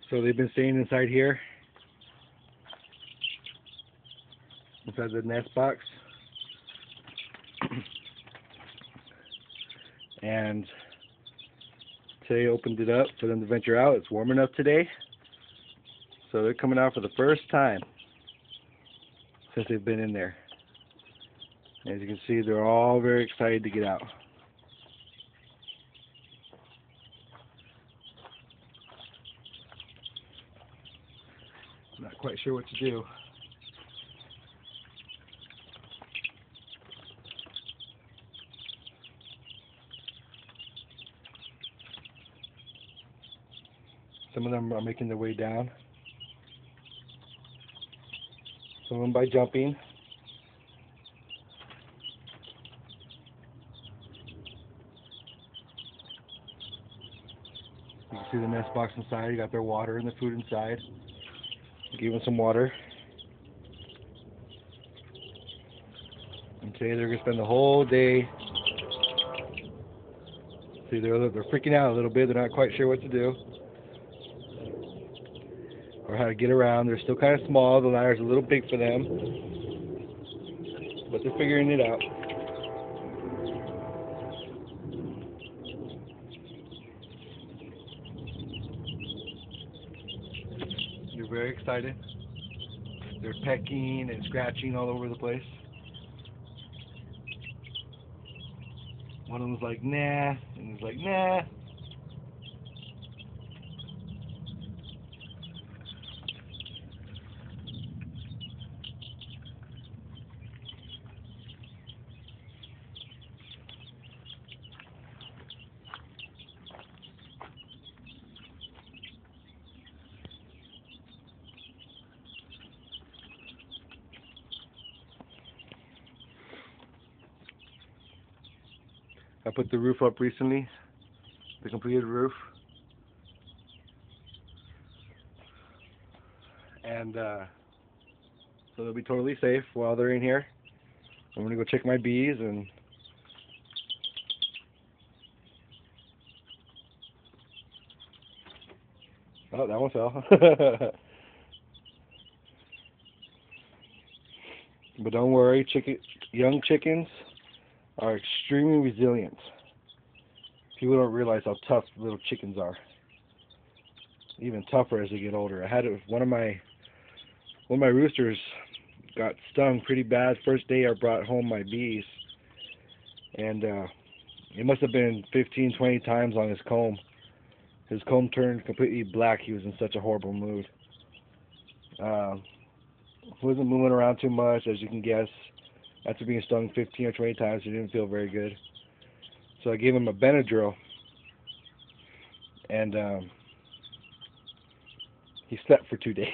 So they've been staying inside here, inside the nest box. And today opened it up for them to venture out. It's warm enough today, so they're coming out for the first time since they've been in there. As you can see, they're all very excited to get out. Not quite sure what to do. Some of them are making their way down. Some of them by jumping. You can see the nest box inside. You got their water and the food inside. Give them some water. And today they're going to spend the whole day. See, they're freaking out a little bit. They're not quite sure what to do or how to get around. They're still kind of small. The ladder's a little big for them, but they're figuring it out. They're very excited. They're pecking and scratching all over the place. One of them's like, nah, and he's like, nah. I put the roof up recently, the completed roof, and so they'll be totally safe while they're in here. I'm gonna go check my bees, and oh, that one fell. But don't worry, young chickens are extremely resilient. People don't realize how tough little chickens are. Even tougher as they get older. I had one of my roosters got stung pretty bad first day I brought home my bees, and it must have been 15, 20 times on his comb. His comb turned completely black. He was in such a horrible mood. Wasn't moving around too much, as you can guess. After being stung 15 or 20 times, he didn't feel very good. So I gave him a Benadryl, and he slept for 2 days.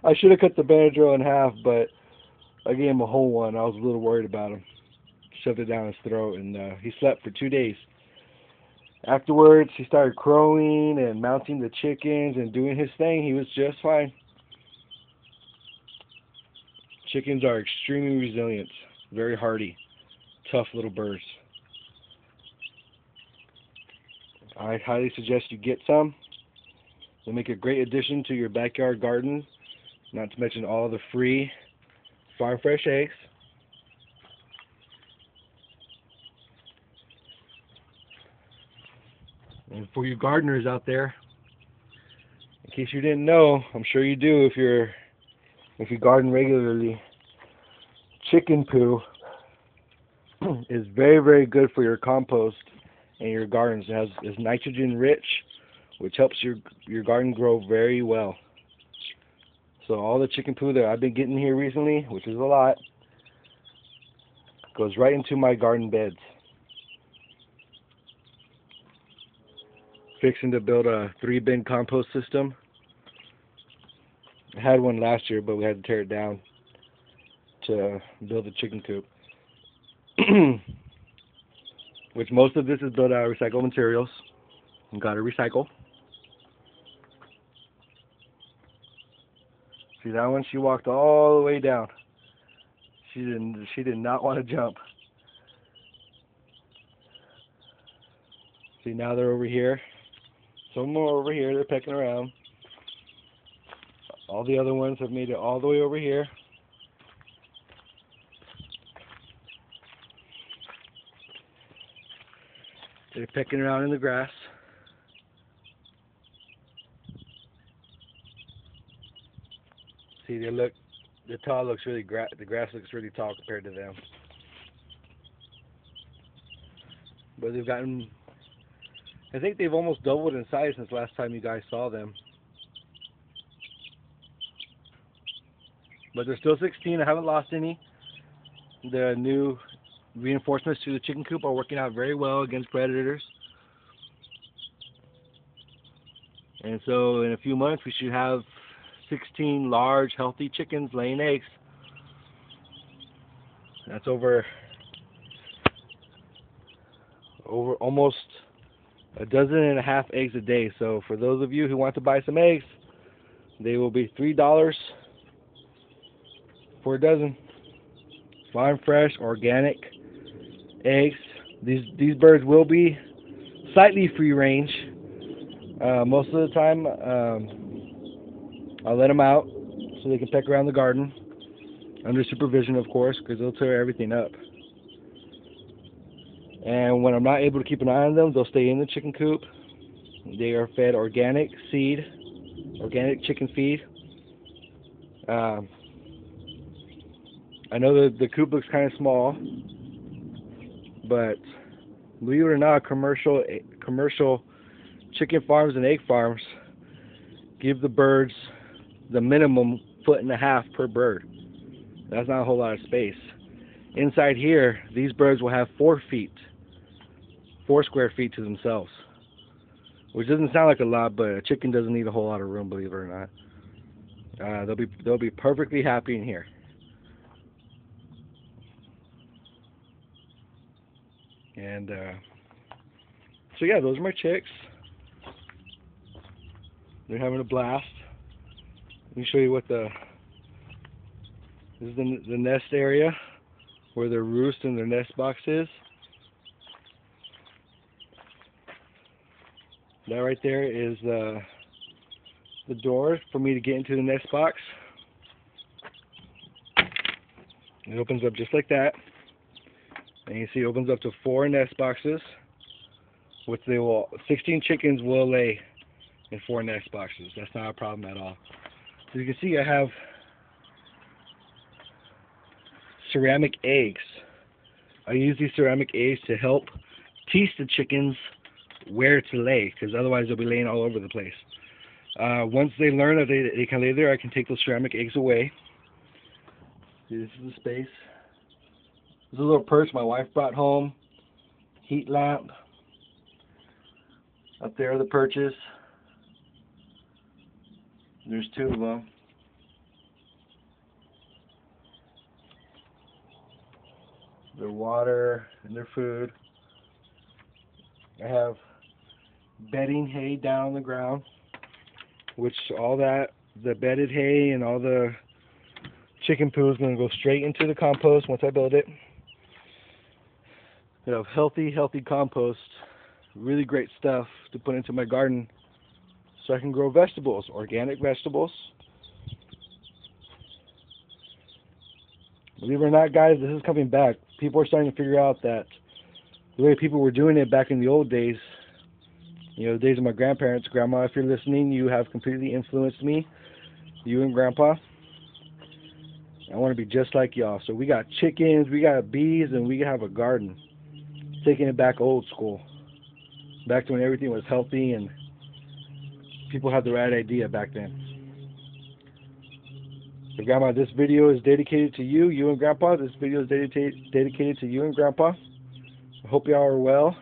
I should have cut the Benadryl in half, but I gave him a whole one. I was a little worried about him. Shoved it down his throat, and he slept for 2 days. Afterwards, he started crowing and mounting the chickens and doing his thing. He was just fine. Chickens are extremely resilient, very hardy, tough little birds. I highly suggest you get some. They'll make a great addition to your backyard garden, not to mention all the free farm fresh eggs. And for you gardeners out there, in case you didn't know, I'm sure you do if you garden regularly, chicken poo is very, very good for your compost and your gardens. It's nitrogen rich, which helps your garden grow very well. So all the chicken poo that I've been getting here recently, which is a lot, goes right into my garden beds. Fixing to build a 3-bin compost system. I had one last year, but we had to tear it down to build a chicken coop. Which most of this is built out of recycled materials. You gotta recycle. See that one? She walked all the way down. She did not want to jump. See, now they're over here. Some more over here, they're pecking around. All the other ones have made it all the way over here. They're pecking around in the grass. See, the tall looks really the grass looks really tall compared to them. But they've gotten, I think they've almost doubled in size since last time you guys saw them. But they're still 16. I haven't lost any. The new reinforcements to the chicken coop are working out very well against predators. And so in a few months we should have 16 large, healthy chickens laying eggs. That's over almost a dozen and a half eggs a day. So for those of you who want to buy some eggs, they will be $3 for a dozen. Farm fresh, organic eggs. These birds will be slightly free range. Most of the time, I'll let them out so they can peck around the garden under supervision, of course, because they'll tear everything up. And when I'm not able to keep an eye on them, they'll stay in the chicken coop. They are fed organic seed, organic chicken feed. I know that the coop looks kind of small, but believe it or not, commercial chicken farms and egg farms give the birds the minimum 1.5 feet per bird. That's not a whole lot of space. Inside here, these birds will have 4 square feet to themselves, which doesn't sound like a lot, but a chicken doesn't need a whole lot of room, believe it or not. They'll be perfectly happy in here. And so yeah, those are my chicks. They're having a blast. Let me show you what this is the nest area where their roost and their nest box is. That right there is the door for me to get into the nest box. It opens up just like that. And you see it opens up to 4 nest boxes, which 16 chickens will lay in 4 nest boxes. That's not a problem at all. As you can see, I have ceramic eggs. I use these ceramic eggs to help teach the chickens where to lay, because otherwise they'll be laying all over the place. Once they learn that they can lay there, I can take those ceramic eggs away. See, this is the space. There's a little perch my wife brought home. Heat lamp. Up there are the perches. There's 2 of them. Their water and their food. I have bedding hay down on the ground, which the bedded hay and all the chicken poo is going to go straight into the compost once I build it. I have healthy compost, really great stuff to put into my garden so I can grow vegetables, organic vegetables. Believe it or not, guys, this is coming back. People are starting to figure out that the way people were doing it back in the old days, you know, the days of my grandparents. Grandma, if you're listening, you have completely influenced me, you and Grandpa. I want to be just like y'all. So we got chickens, we got bees, and we have a garden. Taking it back old school. Back to when everything was healthy and people had the right idea back then. So Grandma, this video is dedicated to you and Grandpa. This video is dedicated to you and Grandpa. I hope y'all are well.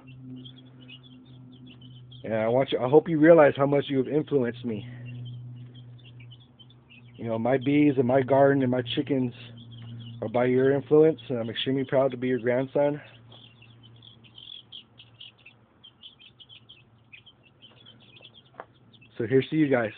And I hope you realize how much you have influenced me. You know, my bees and my garden and my chickens are by your influence, and I'm extremely proud to be your grandson. So here's to you guys.